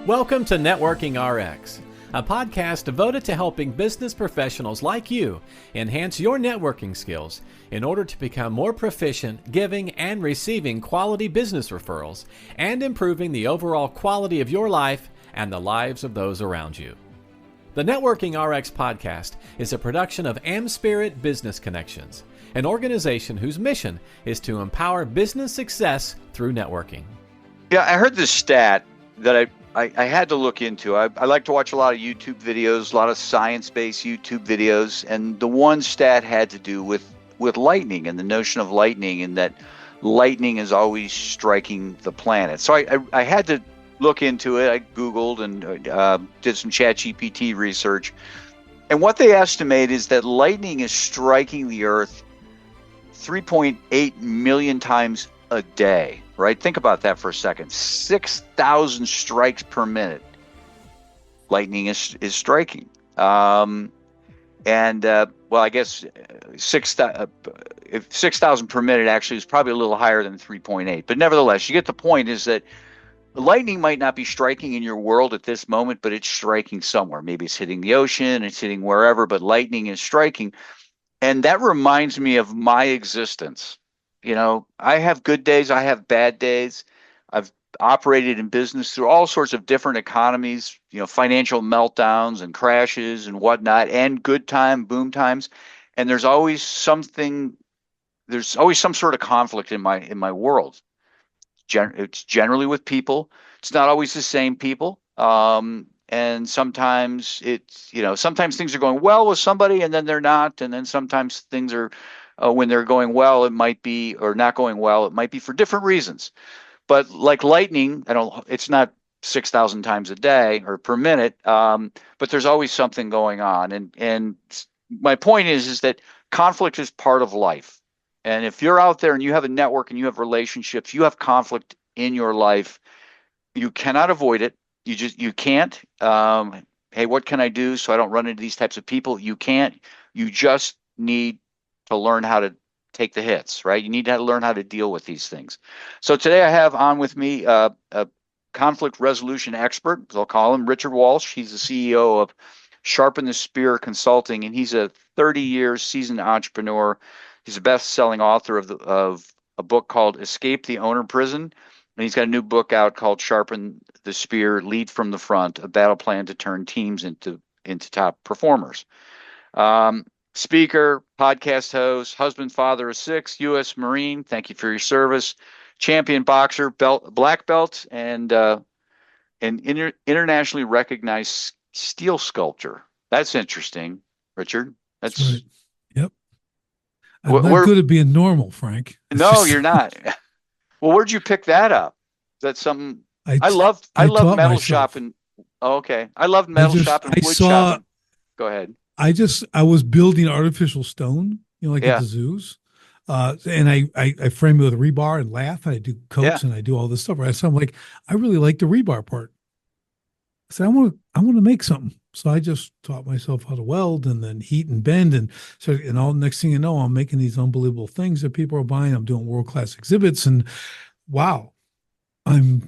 Welcome to Networking RX, a podcast devoted to helping business professionals like you enhance your networking skills in order to become more proficient giving and receiving quality business referrals and improving the overall quality of your life and the lives of those around you. The Networking RX podcast is a production of AmSpirit Business Connections, an organization whose mission is to empower business success through networking. Yeah, I heard this stat that I had to look into. I like to watch a lot of YouTube videos, a lot of science-based YouTube videos, and the one stat had to do with lightning and the notion of lightning, and that lightning is always striking the planet. So I had to look into it. I Googled and did some ChatGPT research, and what they estimate is that lightning is striking the Earth 3.8 million times a day. Right? Think about that for a second. 6,000 strikes per minute. Lightning is striking. Well, I guess 6,000 per minute actually is probably a little higher than 3.8. But nevertheless, you get the point, is that lightning might not be striking in your world at this moment, but it's striking somewhere. Maybe it's hitting the ocean, it's hitting wherever, but lightning is striking. And that reminds me of my existence. You know, I have good days, I have bad days. I've operated in business through all sorts of different economies, you know, financial meltdowns and crashes and whatnot, and good time, boom times. And there's always some sort of conflict in my world. It's generally with people. It's not always the same people. And sometimes sometimes things are going well with somebody and then they're not. And then sometimes things are, when they're going well, it might be, or not going well, it might be for different reasons. But like lightning, it's not 6,000 times a day or per minute, but there's always something going on. And my point is that conflict is part of life. And if you're out there and you have a network and you have relationships, you have conflict in your life, you cannot avoid it. You can't. Hey, what can I do so I don't run into these types of people? You can't. You just need to learn how to take the hits, right? You need to learn how to deal with these things. So today I have on with me a conflict resolution expert, as I'll call him, Richard Walsh. He's the CEO of Sharpen the Spear Consulting, and he's a 30-year seasoned entrepreneur. He's a best-selling author of a book called Escape the Owner Prison, and he's got a new book out called Sharpen the Spear, Lead from the Front, a battle plan to turn teams into top performers. Speaker, podcast host, husband, father of 6, U.S. Marine. Thank you for your service. Champion boxer, black belt, and internationally recognized steel sculptor. That's interesting, Richard. That's right. Yep. I'm not good at being normal, Frank. No, you're not. Well, where'd you pick that up? That's something I love metal myself. shopping. Oh, okay. I love metal shopping, wood shopping. Go ahead. I was building artificial stone, like at the zoos. And I frame it with rebar and lath, and I do coats and I do all this stuff. Right. So I'm like, I really like the rebar part. I said, I want to make something. So I just taught myself how to weld and then heat and bend. And so, next thing you know, I'm making these unbelievable things that people are buying. I'm doing world-class exhibits, and wow, I'm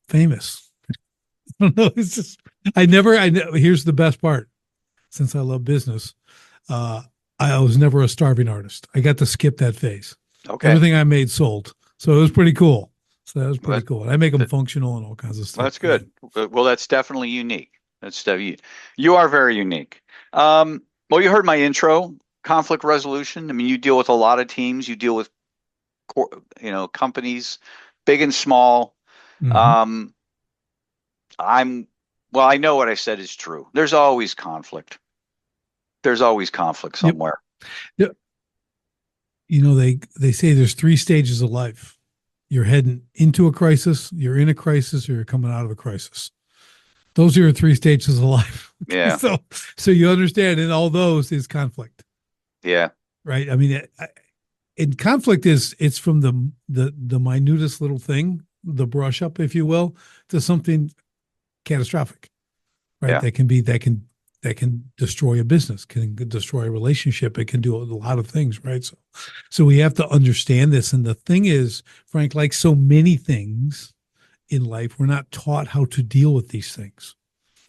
famous. I don't know. It's just, here's the best part. Since I love business, I was never a starving artist. I got to skip that phase. Okay. Everything I made sold. So it was pretty cool. Cool. And I make them functional and all kinds of stuff. Well, that's good. Well, that's definitely unique. You are very unique. Well, you heard my intro, conflict resolution. I mean, you deal with a lot of teams. You deal with, companies, big and small. Mm-hmm. I know what I said is true. There's always conflict. There's always conflict somewhere. Yep. They say there's 3 stages of life. You're heading into a crisis, you're in a crisis, or you're coming out of a crisis. Those are your 3 stages of life. Yeah. So you understand, in all those is conflict. Yeah. Right. I mean, in conflict it's from the minutest little thing, the brush up, if you will, to something catastrophic. Right. Yeah. That can destroy a business, can destroy a relationship. It can do a lot of things, right? So we have to understand this. And the thing is, Frank, like so many things in life. We're not taught how to deal with these things.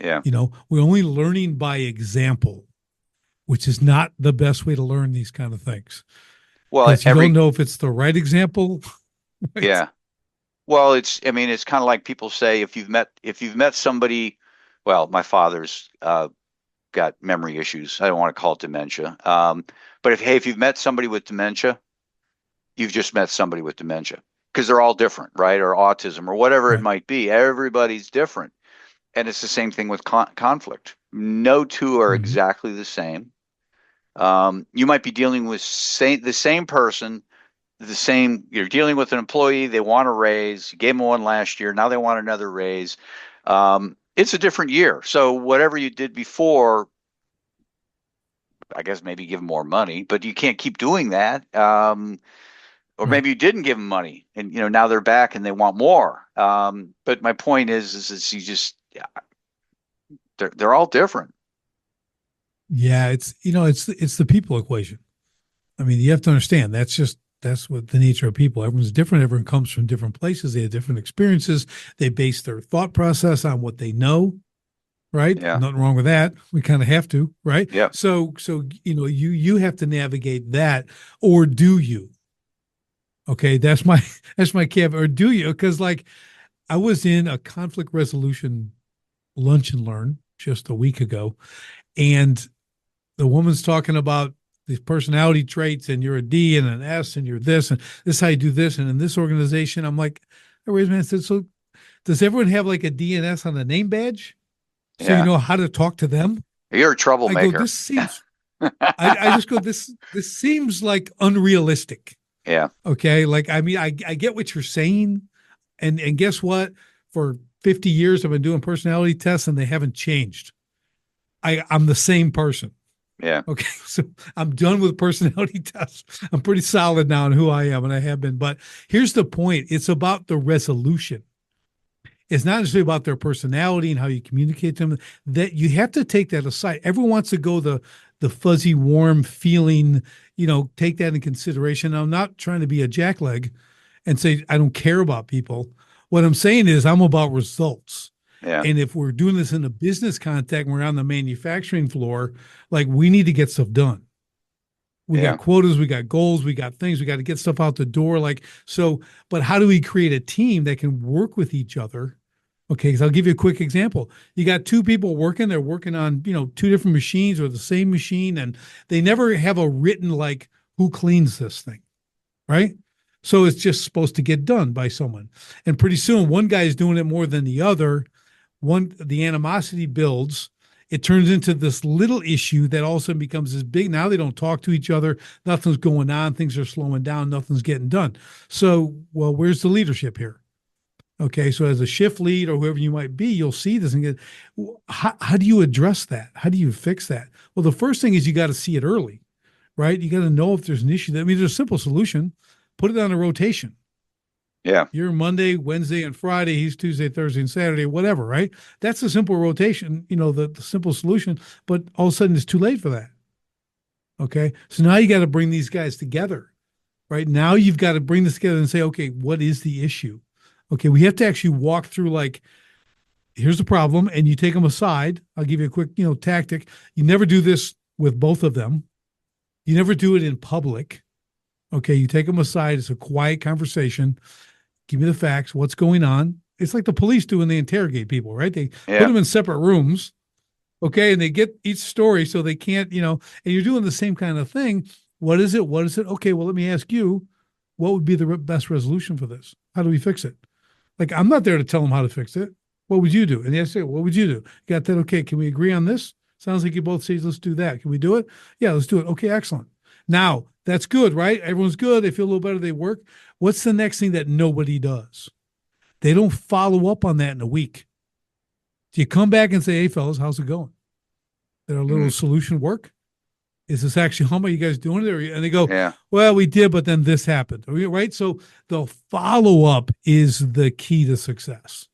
Yeah. We're only learning by example, which is not the best way to learn these kind of things. Well, Because you don't know if it's the right example. Right? Yeah. Well, it's kind of like people say, if you've met somebody, well, my father's got memory issues. I don't want to call it dementia. But if you've met somebody with dementia, you've just met somebody with dementia, because they're all different, right? Or autism or whatever it might be. Everybody's different. And it's the same thing with conflict. No two are exactly the same. You might be dealing with the same person, you're dealing with an employee, they want a raise, you gave them one last year, now they want another raise. It's a different year. So whatever you did before, I guess maybe give them more money, but you can't keep doing that. Or maybe you didn't give them money and, now they're back and they want more. But my point is you just, they're all different. Yeah. It's the people equation. I mean, you have to understand that's what the nature of people. Everyone's different. Everyone comes from different places. They have different experiences. They base their thought process on what they know. Right. Yeah. Nothing wrong with that. We kind of have to, right? Yeah. So, you have to navigate that, or do you? Okay. That's my caveat. Or do you? Because I was in a conflict resolution lunch and learn just a week ago, and the woman's talking about these personality traits, and you're a D and an S, and you're this, and this is how you do this. And in this organization, I'm like, I raised my hand and said, so does everyone have a D and S on the name badge? So you know how to talk to them? You're a troublemaker. I go, this seems, I just go, this seems like unrealistic. Yeah. Okay. I get what you're saying. And guess what? For 50 years, I've been doing personality tests and they haven't changed. I'm the same person. Yeah. Okay. So I'm done with personality tests. I'm pretty solid now on who I am, and I have been. But here's the point. It's about the resolution. It's not necessarily about their personality and how you communicate to them. That you have to take that aside. Everyone wants to go the fuzzy, warm feeling, take that in consideration. I'm not trying to be a jackleg and say I don't care about people. What I'm saying is I'm about results. Yeah. And if we're doing this in a business context, we're on the manufacturing floor, we need to get stuff done. We got quotas, we got goals, we got things, we got to get stuff out the door. But how do we create a team that can work with each other? Okay, because I'll give you a quick example. You got two people working, they're working on, two different machines or the same machine, and they never have a written, who cleans this thing, right? So it's just supposed to get done by someone. And pretty soon, one guy is doing it more than the other. The animosity builds. It turns into this little issue that all of a sudden becomes this big. Now they don't talk to each other. Nothing's going on. Things are slowing down. Nothing's getting done. So, where's the leadership here? Okay, so as a shift lead or whoever you might be, you'll see this and get, how do you address that? How do you fix that? Well, the first thing is you got to see it early, right? You got to know if there's an issue. There's a simple solution. Put it on a rotation. Yeah. You're Monday, Wednesday, and Friday. He's Tuesday, Thursday, and Saturday, whatever, right? That's a simple rotation, the simple solution, but all of a sudden it's too late for that. Okay. So now you got to bring these guys together, right? Now you've got to bring this together and say, okay, what is the issue? Okay. We have to actually walk through here's the problem, and you take them aside. I'll give you a quick, tactic. You never do this with both of them. You never do it in public. Okay. You take them aside. It's a quiet conversation. Give me the facts. What's going on? It's like the police do when they interrogate people, right? They put them in separate rooms, okay, and they get each story so they can't, and you're doing the same kind of thing. What is it? What is it? Okay, well, let me ask you, what would be the best resolution for this? How do we fix it? I'm not there to tell them how to fix it. What would you do? And they say, what would you do? You got that? Okay, can we agree on this? Sounds like you both say, let's do that. Can we do it? Yeah, let's do it. Okay, excellent. Now, that's good, right? Everyone's good. They feel a little better. They work. What's the next thing that nobody does? They don't follow up on that in a week. Do you come back and say, hey, fellas, how's it going? Did our little solution work? Is this actually, how are you guys doing it? And they go, well, we did, but then this happened. Right? So the follow-up is the key to success.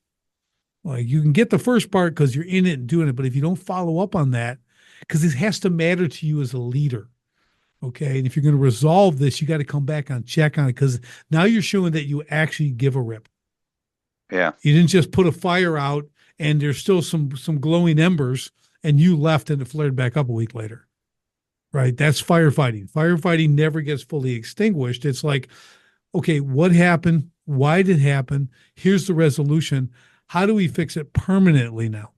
You can get the first part because you're in it and doing it, but if you don't follow up on that, because it has to matter to you as a leader. Okay. And if you're going to resolve this, you got to come back on check on it, because now you're showing that you actually give a rip. Yeah. You didn't just put a fire out and there's still some glowing embers and you left and it flared back up a week later. Right? That's firefighting. Firefighting never gets fully extinguished. It's like, okay, what happened? Why did it happen? Here's the resolution. How do we fix it permanently now?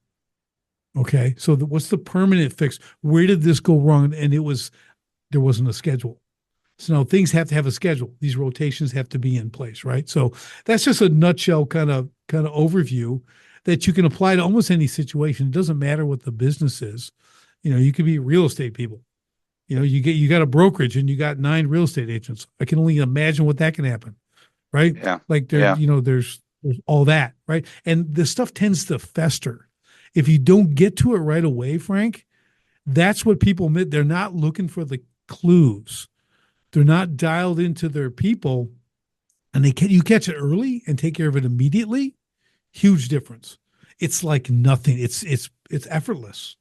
Okay, so what's the permanent fix? Where did this go wrong? And there wasn't a schedule. So now things have to have a schedule. These rotations have to be in place, right? So that's just a nutshell kind of overview that you can apply to almost any situation. It doesn't matter what the business is. You could be real estate people. You got a brokerage and you got 9 real estate agents. I can only imagine what that can happen, right? Yeah. Like Yeah. there's all that, right? And the stuff tends to fester. If you don't get to it right away, Frank, that's what people admit. They're not looking for the clues. They're not dialed into their people, and you catch it early and take care of it immediately. Huge difference. It's like nothing. It's effortless,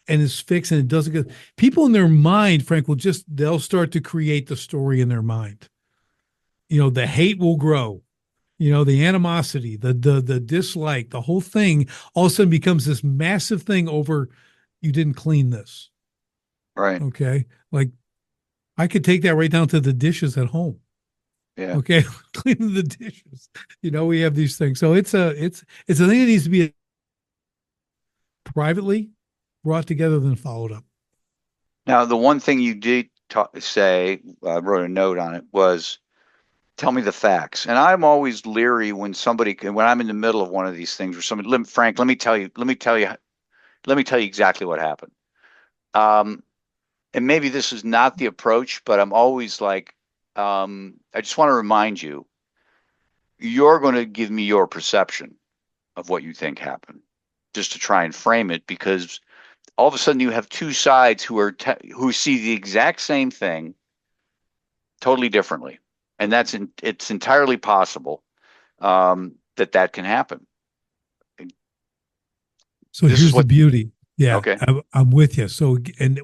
and it's fixed, and it doesn't get people in their mind. Frank they'll start to create the story in their mind. The hate will grow. The animosity, the dislike, the whole thing all of a sudden becomes this massive thing over you didn't clean this. Right. Okay. Like I could take that right down to the dishes at home. Yeah. Okay. Cleaning the dishes. We have these things. So it's a thing that needs to be privately brought together then followed up. Now, the one thing you did say, I wrote a note on it, was tell me the facts. And I'm always leery when I'm in the middle of one of these things where Frank, let me tell you exactly what happened. And maybe this is not the approach, but I'm always like, I just want to remind you, you're going to give me your perception of what you think happened, just to try and frame it, because all of a sudden you have two sides who see the exact same thing totally differently. And it's entirely possible that can happen. So here's the beauty. Yeah, okay. I'm with you. So, and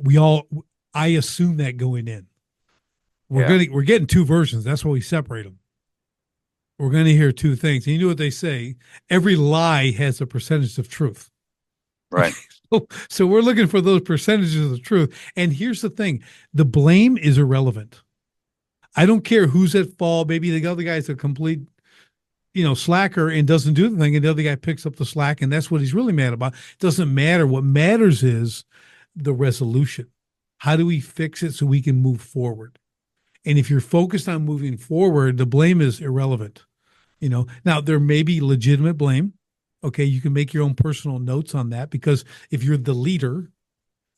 I assume that going in, we're getting 2 versions. That's why we separate them. We're going to hear 2 things. And you know what they say? Every lie has a percentage of truth. Right. So we're looking for those percentages of truth. And here's the thing: the blame is irrelevant. I don't care who's at fault. Maybe the other guy's a complete, slacker and doesn't do the thing, and the other guy picks up the slack, and that's what he's really mad about. It doesn't matter. What matters is the resolution. How do we fix it so we can move forward? And if you're focused on moving forward, the blame is irrelevant. Now there may be legitimate blame. Okay, you can make your own personal notes on that, because if you're the leader,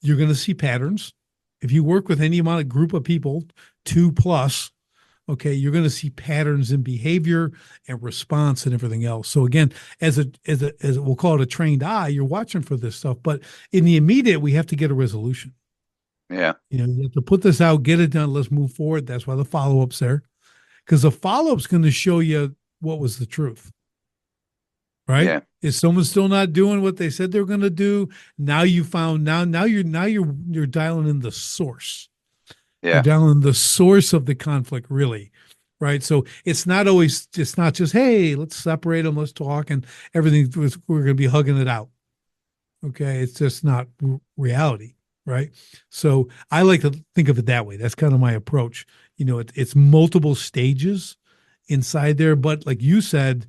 you're going to see patterns. If you work with any amount of group of people, 2+, okay, you're going to see patterns in behavior and response and everything else. So again, as we'll call it a trained eye, you're watching for this stuff. But in the immediate, we have to get a resolution. Yeah. You have to put this out, get it done. Let's move forward. That's why the follow-up's there, because the follow-up's going to show you what was the truth. Right? Yeah. Is someone still not doing what they said they were going to do? Now you found now you're dialing in the source. Yeah. You're dialing the source of the conflict, really. Right. So it's not just, hey, let's separate them, let's talk, and everything we're going to be hugging it out. Okay. It's just not reality. Right. So I like to think of it that way. That's kind of my approach. It's multiple stages inside there, but like you said,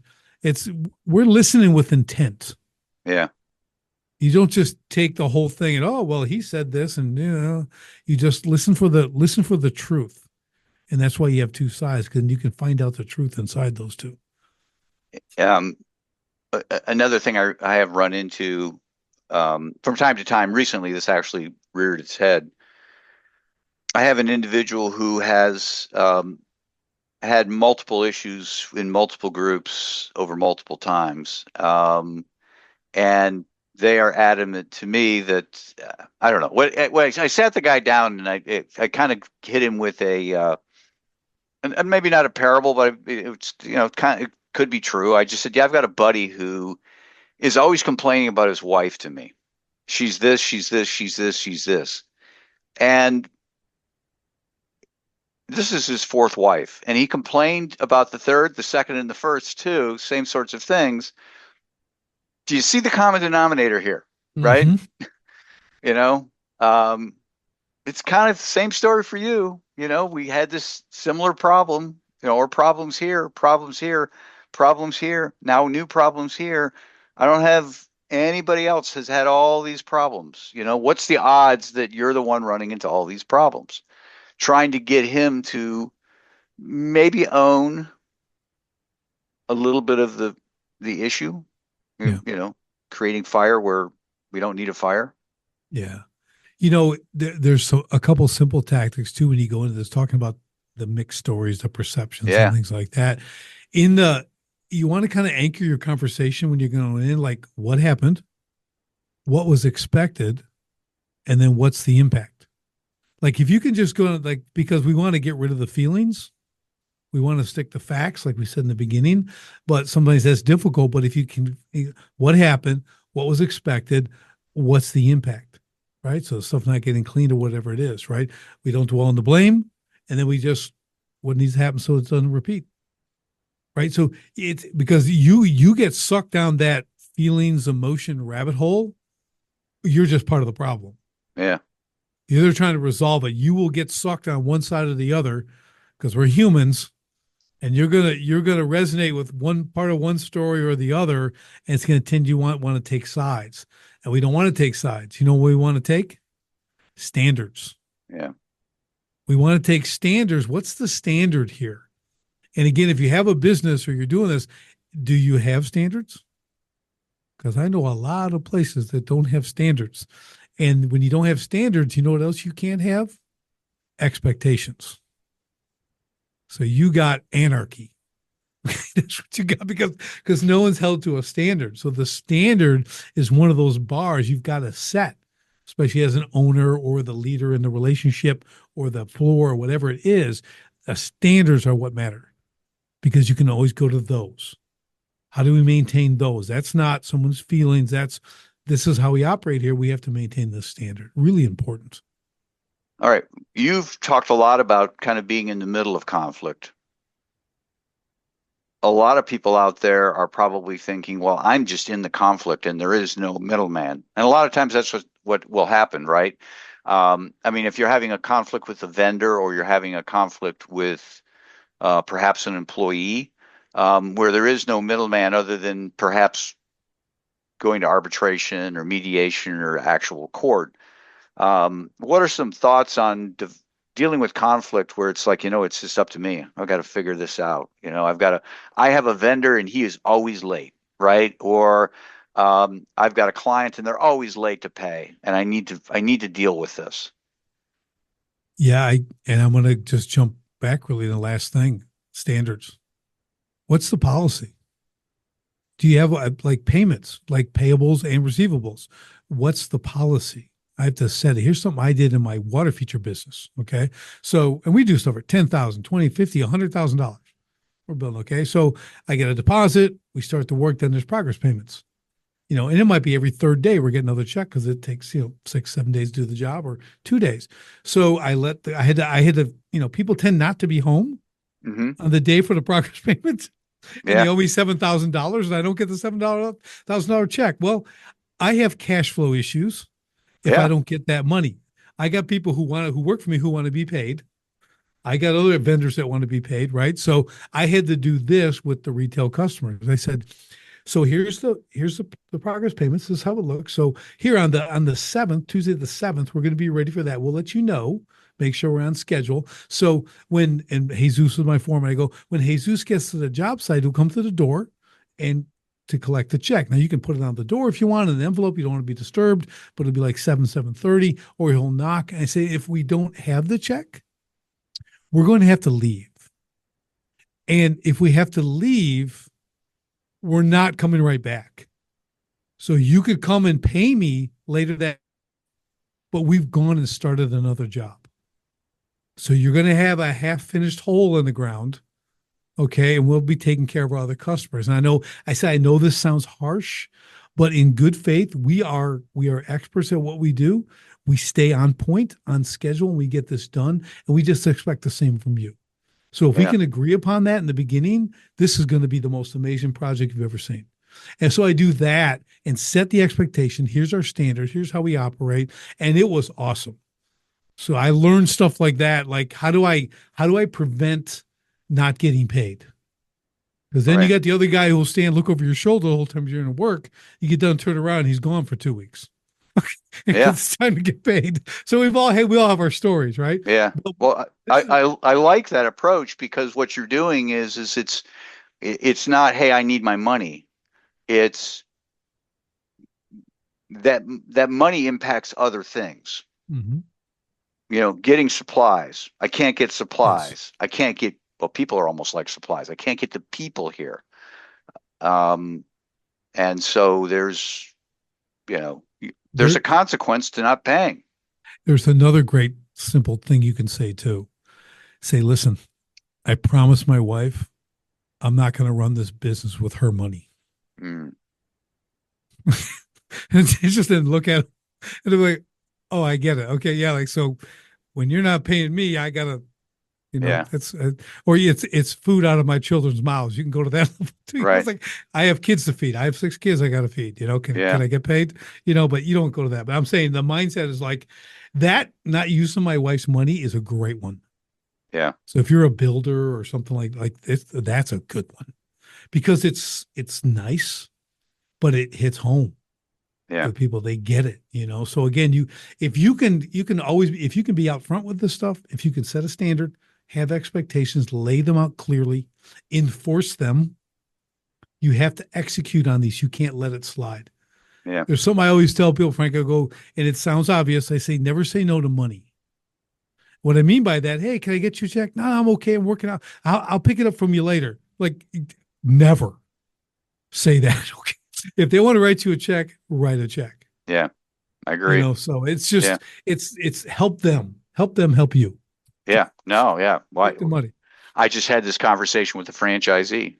we're listening with intent. Yeah. You don't just take the whole thing and, oh, well, he said this, and you just listen for the truth. And that's why you have 2 sides, because you can find out the truth inside those 2. Another thing I have run into from time to time recently, this actually reared its head. I have an individual who has had multiple issues in multiple groups over multiple times. And they are adamant to me that I don't know what I sat the guy down, and I kind of hit him with and maybe not a parable, but it's it could be true. I just said, yeah, I've got a buddy who is always complaining about his wife to me. She's this, she's this, she's this, she's this. And this is his fourth wife, and he complained about the third, the second, and the first too, same sorts of things. Do you see the common denominator here, right? Mm-hmm. You know, um, it's kind of the same story for you. We had this similar problem, or problems here, problems here, problems here, now new problems here. I don't have anybody else has had all these problems. What's the odds that you're the one running into all these problems? Trying to get him to maybe own a little bit of the issue, Yeah. creating fire where we don't need a fire. Yeah. There's a couple simple tactics too when you go into this, talking about the mixed stories, the perceptions, Yeah. and things like that. You want to kind of anchor your conversation when you're going in, like what happened, what was expected, and then what's the impact. Like if you can just go like, because we want to get rid of the feelings, we want to stick to facts, like we said in the beginning, but sometimes that's difficult. But if you can, what happened, what was expected, what's the impact, right? So stuff not getting cleaned or whatever it is, right? We don't dwell on the blame, and then we just what needs to happen so it doesn't repeat, right? So it's because you get sucked down that feelings, emotion rabbit hole. You're just part of the problem. Yeah. You're trying to resolve it. You will get sucked on one side or the other because we're humans, and you're gonna resonate with one part of one story or the other, and it's gonna tend you want to take sides, and we don't want to take sides. You know what we want to take? Standards. Yeah. We want to take standards. What's the standard here? And again, if you have a business or you're doing this, do you have standards? Because I know a lot of places that don't have standards. And when you don't have standards, you know what else you can't have? Expectations. So you got anarchy. That's what you got because no one's held to a standard. So the standard is one of those bars you've got to set, especially as an owner or the leader in the relationship or the floor or whatever it is. The standards are what matter because you can always go to those. How do we maintain those? That's not someone's feelings. This is how we operate here. We have to maintain this standard. Really important. All right. You've talked a lot about kind of being in the middle of conflict. A lot of people out there are probably thinking, well, I'm just in the conflict and there is no middleman. And a lot of times that's what will happen, right? I mean, if you're having a conflict with a vendor or you're having a conflict with perhaps an employee, where there is no middleman other than perhaps going to arbitration or mediation or actual court. What are some thoughts on dealing with conflict where it's like, it's just up to me. I've got to figure this out. I have a vendor and he is always late, right? Or I've got a client and they're always late to pay, and I need to deal with this. Yeah, and I'm going to just jump back really to the last thing, standards. What's the policy? Do you have like payments, like payables and receivables? What's the policy? I have to set it. Here's something I did in my water feature business. Okay. So, and we do stuff for $10,000, $20,000, $50,000, $100,000. We're building. Okay. So I get a deposit. We start the work. Then there's progress payments, and it might be every third day we're getting another check because it takes, 6-7 days to do the job or 2 days. So I had to, people tend not to be home on the day for the progress payments. And they owe me $7,000 and I don't get the $7,000 check. Well, I have cash flow issues if I don't get that money. I got people who work for me who want to be paid. I got other vendors that want to be paid, right? So I had to do this with the retail customers. I said, so here's the progress payments. This is how it looks. So here on the 7th, Tuesday the 7th, we're going to be ready for that. We'll let you know. Make sure we're on schedule. So and Jesus was my foreman, I go, when Jesus gets to the job site, he'll come to the door and to collect the check. Now you can put it on the door if you want in an envelope. You don't want to be disturbed, but it'll be like 7:30, or he'll knock. And I say, if we don't have the check, we're going to have to leave. And if we have to leave, we're not coming right back. So you could come and pay me later but we've gone and started another job. So you're going to have a half-finished hole in the ground, okay? And we'll be taking care of our other customers. And I know this sounds harsh, But in good faith, we are experts at what we do. We stay on point, on schedule, and we get this done. And we just expect the same from you. So if we can agree upon that in the beginning, this is going to be the most amazing project you've ever seen. And so I do that and set the expectation. Here's our standards. Here's how we operate. And it was awesome. So I learned stuff like that. Like, how do I prevent not getting paid? Because then you got the other guy who will stand, look over your shoulder the whole time you're in work. You get done, turn around, and he's gone for 2 weeks. It's time to get paid. So we all have our stories, right? Yeah. Well, I like that approach, because what you're doing is it's not, hey, I need my money. It's that money impacts other things. Mm-hmm. You know, getting supplies. I can't get supplies. Yes. I can't get, well, people are almost like supplies. I can't get the people here. And so there's a consequence to not paying. There's another great simple thing you can say too. Say, listen, I promised my wife I'm not going to run this business with her money. And she just didn't look at it and they're like, oh, I get it. Okay. Yeah. Like, so when you're not paying me, I gotta, it's, or it's food out of my children's mouths. You can go to that level too. Right. It's like, I have kids to feed. I have 6 kids I got to feed, can I get paid? But you don't go to that. But I'm saying the mindset is like that, not using my wife's money is a great one. Yeah. So if you're a builder or something like this, that's a good one because it's nice, but it hits home. Yeah. For people, they get it, So again, if you can be out front with this stuff, if you can set a standard, have expectations, lay them out clearly, enforce them, you have to execute on these. You can't let it slide. Yeah. There's something I always tell people, Frank, I go, and it sounds obvious. I say, never say no to money. What I mean by that, hey, can I get you a check? No, I'm okay. I'm working out. I'll pick it up from you later. Like, never say that. Okay. If they want to write you a check, write a check. Yeah, I agree. So it's just, it's help them help you. Yeah, no, yeah. Why? The money. I just had this conversation with a franchisee.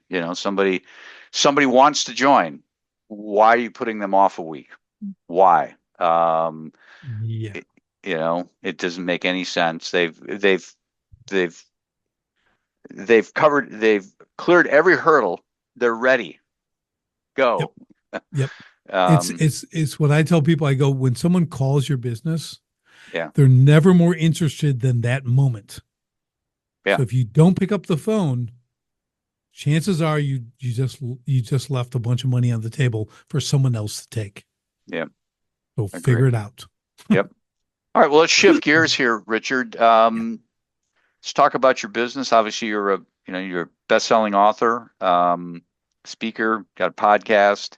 Somebody wants to join. Why are you putting them off a week? Why? It doesn't make any sense. They've cleared every hurdle. They're ready. Go. Yep. It's what I tell people. I go, when someone calls your business, they're never more interested than that moment. Yeah. So if you don't pick up the phone, chances are you just left a bunch of money on the table for someone else to take. Yeah. So figure it out. Yep. All right. Well, let's shift gears here, Richard. Let's talk about your business. Obviously, you're a best-selling author. Speaker, got a podcast.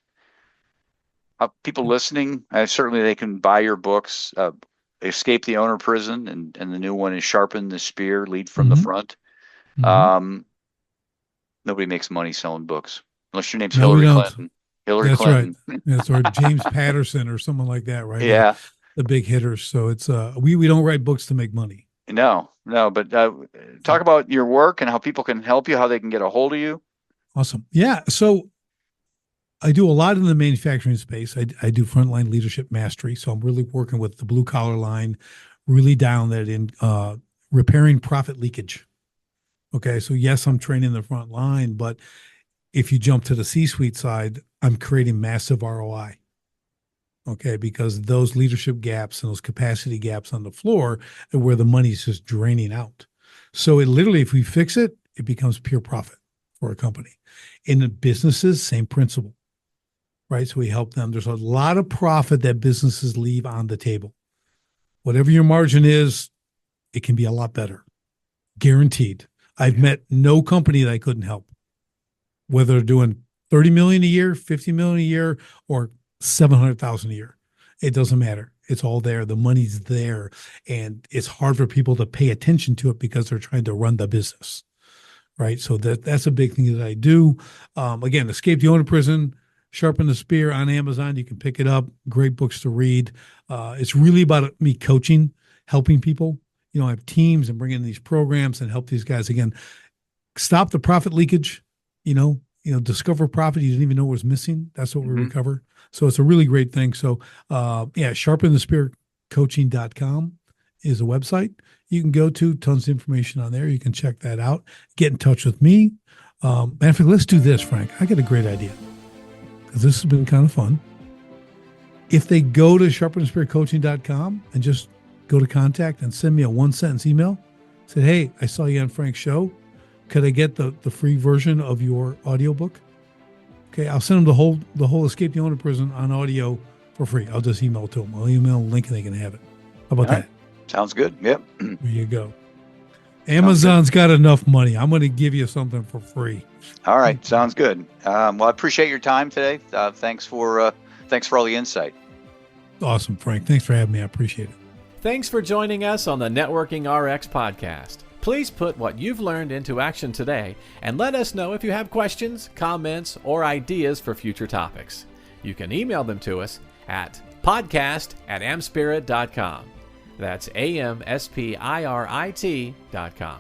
People listening, certainly they can buy your books, Escape the Owner Prison, and the new one is Sharpen the Spear, Lead from the Front. Nobody makes money selling books unless your name's Hillary Clinton. That's Clinton. Right. That's right. James Patterson or someone like that, right? Yeah. The big hitters. So it's we don't write books to make money. No, but talk about your work and how people can help you, how they can get a hold of you. Awesome. Yeah. So I do a lot in the manufacturing space. I do frontline leadership mastery. So I'm really working with the blue collar line, really down that in repairing profit leakage. Okay. So yes, I'm training the front line, but if you jump to the C-suite side, I'm creating massive ROI. Okay. Because those leadership gaps and those capacity gaps on the floor are where the money's just draining out. So it literally, if we fix it, it becomes pure profit for a company. In the businesses, same principle, right? So we help them. There's a lot of profit that businesses leave on the table. Whatever your margin is, it can be a lot better. Guaranteed. I've met no company that I couldn't help, whether they're doing 30 million a year, 50 million a year, or 700,000 a year. It doesn't matter. It's all there. The money's there. And it's hard for people to pay attention to it because they're trying to run the business. Right. So that's a big thing that I do. Again, Escape the Owner Prison, Sharpen the Spear on Amazon. You can pick it up. Great books to read. It's really about me coaching, helping people. I have teams and bring in these programs and help these guys, again, stop the profit leakage, discover profit you didn't even know was missing. That's what we Mhm. recover. So it's a really great thing. So sharpenthespiritcoaching.com is a website you can go to. Tons of information on there. You can check that out. Get in touch with me. Matter of fact, let's do this, Frank. I got a great idea, because this has been kind of fun. If they go to sharpenthespiritcoaching.com and just go to contact and send me a 1-sentence email, say, hey, I saw you on Frank's show. Could I get the free version of your audiobook? Okay, I'll send them the whole Escape the Owner Prison on audio for free. I'll just email it to them. I'll email a link and they can have it. How about that? Sounds good. Yep. There you go. Amazon's got enough money. I'm going to give you something for free. All right. Sounds good. Well, I appreciate your time today. Thanks for all the insight. Awesome, Frank. Thanks for having me. I appreciate it. Thanks for joining us on the Networking RX podcast. Please put what you've learned into action today and let us know if you have questions, comments, or ideas for future topics. You can email them to us at podcast@amspirit.com. That's AMSPIRIT.com.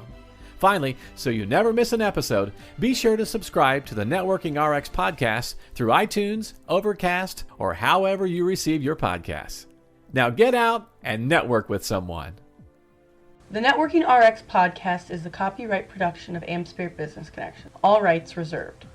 Finally, so you never miss an episode, be sure to subscribe to the Networking RX podcast through iTunes, Overcast, or however you receive your podcasts. Now get out and network with someone. The Networking RX podcast is the copyright production of AmSpirit Business Connection. All rights reserved.